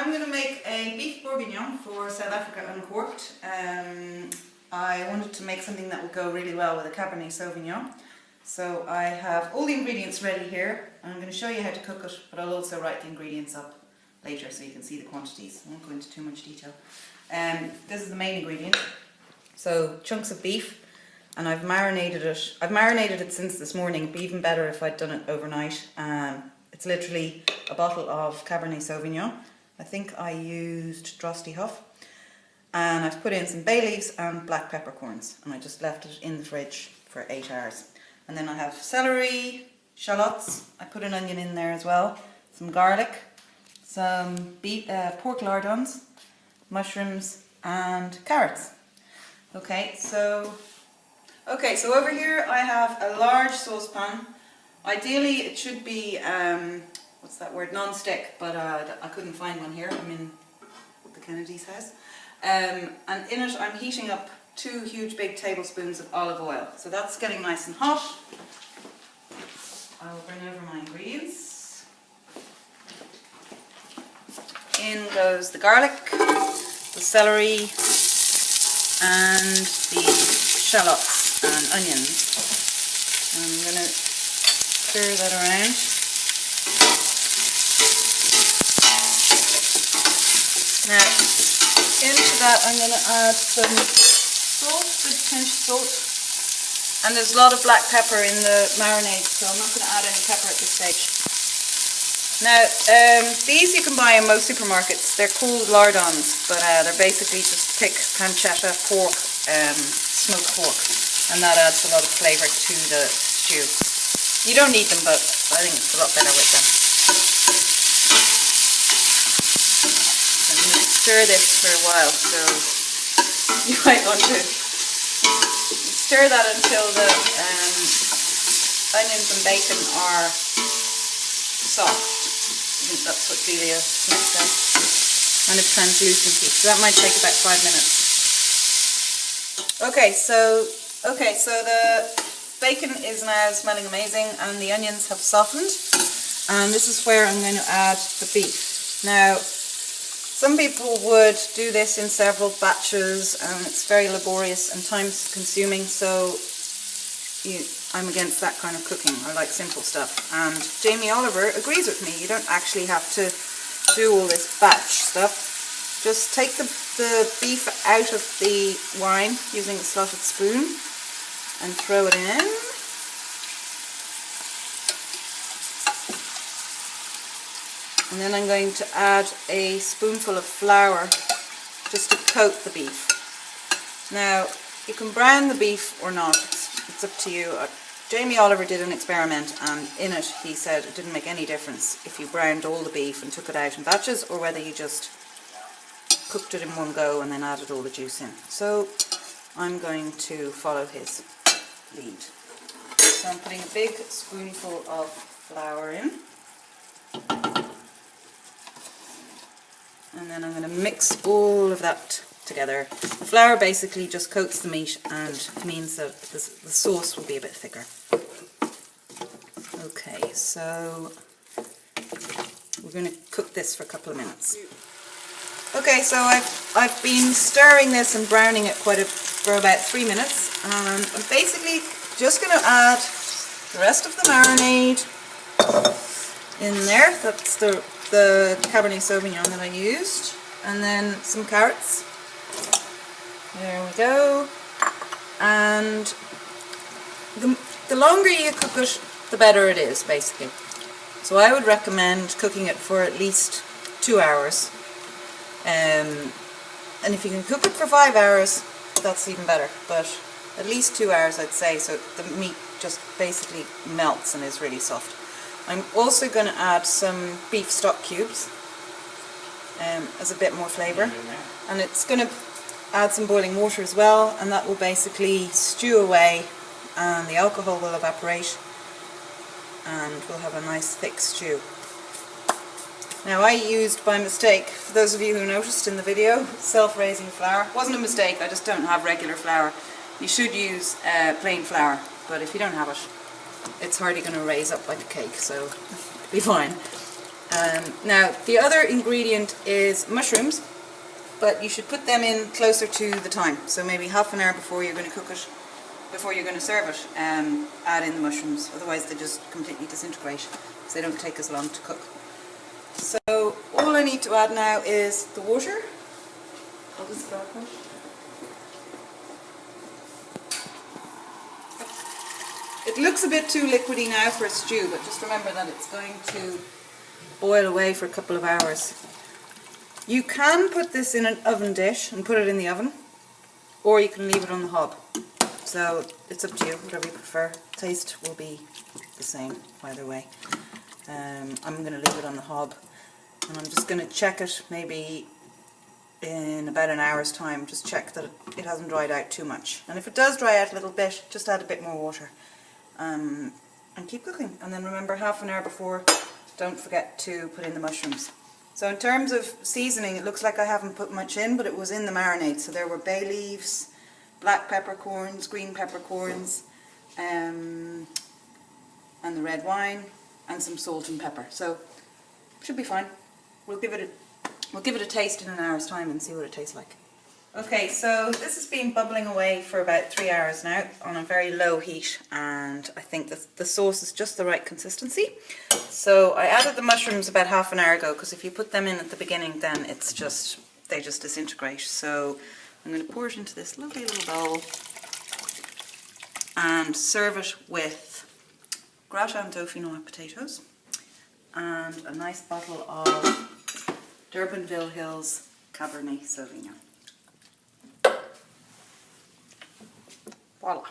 I'm going to make a beef bourguignon for South Africa uncorked. I wanted to make something that would go really well with a Cabernet Sauvignon. So I have all the ingredients ready here. I'm going to show you how to cook it, but I'll also write the ingredients up later so you can see the quantities. I won't go into too much detail. This is the main ingredient. So chunks of beef, and I've marinated it. I've marinated it since this morning. It'd be even better if I'd done it overnight. It's literally a bottle of Cabernet Sauvignon. I think I used Drosty Huff. And I've put in some bay leaves and black peppercorns. And I just left it in the fridge for 8 hours. And then I have celery, shallots. I put an onion in there as well. Some garlic, some pork lardons, mushrooms and carrots. Okay, so over here I have a large saucepan. Ideally it should be, what's that word, non-stick, but I couldn't find one here. I'm in the Kennedy's house. And in it I'm heating up 2 huge big tablespoons of olive oil. So that's getting nice and hot. I will bring over my ingredients. In goes the garlic, the celery, and the shallots and onions. I'm going to stir that around. Now, into that I'm going to add some salt, a pinch of salt. And there's a lot of black pepper in the marinade, so I'm not going to add any pepper at this stage. Now, these you can buy in most supermarkets. They're called lardons, but they're basically just thick pancetta pork, smoked pork, and that adds a lot of flavour to the stew. You don't need them, but I think it's a lot better with them. I'm going to stir this for a while, so you might want to stir that until the onions and bacon are soft. I think that's what Delia Smith said. Kind of translucency. So that might take about 5 minutes. Okay, so the bacon is now smelling amazing and the onions have softened. And this is where I'm going to add the beef. Now, some people would do this in several batches and it's very laborious and time consuming, so I'm against that kind of cooking. I like simple stuff. And Jamie Oliver agrees with me. You don't actually have to do all this batch stuff. Just take the beef out of the wine using a slotted spoon and throw it in. And then I'm going to add a spoonful of flour just to coat the beef. Now, you can brown the beef or not, it's up to you. Jamie Oliver did an experiment and in it he said it didn't make any difference if you browned all the beef and took it out in batches or whether you just cooked it in one go and then added all the juice in. So I'm going to follow his lead. So I'm putting a big spoonful of flour in. And then I'm going to mix all of that together. The flour basically just coats the meat and means that the sauce will be a bit thicker. Okay, so we're going to cook this for a couple of minutes. Okay, so I've been stirring this and browning it for about 3 minutes. And I'm basically just going to add the rest of the marinade in there. That's the Cabernet Sauvignon that I used, and then some carrots. There we go. And the longer you cook it, the better it is, basically. So I would recommend cooking it for at least 2 hours. And if you can cook it for 5 hours, that's even better. But at least 2 hours, I'd say, so the meat just basically melts and is really soft. I'm also going to add some beef stock cubes as a bit more flavour, and it's going to add some boiling water as well, and that will basically stew away and the alcohol will evaporate and we'll have a nice thick stew. Now I used by mistake, for those of you who noticed in the video, self-raising flour. It wasn't a mistake, I just don't have regular flour. You should use plain flour, but if you don't have it, it's hardly going to raise up like a cake, so be fine. Now the other ingredient is mushrooms, but you should put them in closer to the time. So maybe half an hour before you're going to cook it, before you're going to serve it, add in the mushrooms. Otherwise they just completely disintegrate because they don't take as long to cook. So all I need to add now is the water. I'll just grab it. It looks a bit too liquidy now for a stew, but just remember that it's going to boil away for a couple of hours. You can put this in an oven dish and put it in the oven, or you can leave it on the hob. So it's up to you, whatever you prefer. Taste will be the same either way. I'm going to leave it on the hob, and I'm just going to check it maybe in about an hour's time. Just check that it hasn't dried out too much. And if it does dry out a little bit, just add a bit more water. And keep cooking. And then remember, half an hour before, don't forget to put in the mushrooms. So in terms of seasoning, it looks like I haven't put much in, but it was in the marinade. So there were bay leaves, black peppercorns, green peppercorns, and the red wine, and some salt and pepper. So should be fine. We'll give it a taste in an hour's time and see what it tastes like. Okay, so this has been bubbling away for about 3 hours now on a very low heat, and I think the sauce is just the right consistency. So I added the mushrooms about half an hour ago, because if you put them in at the beginning, then they just disintegrate. So I'm going to pour it into this lovely little bowl and serve it with gratin dauphinois potatoes and a nice bottle of Durbanville Hills Cabernet Sauvignon. Voila.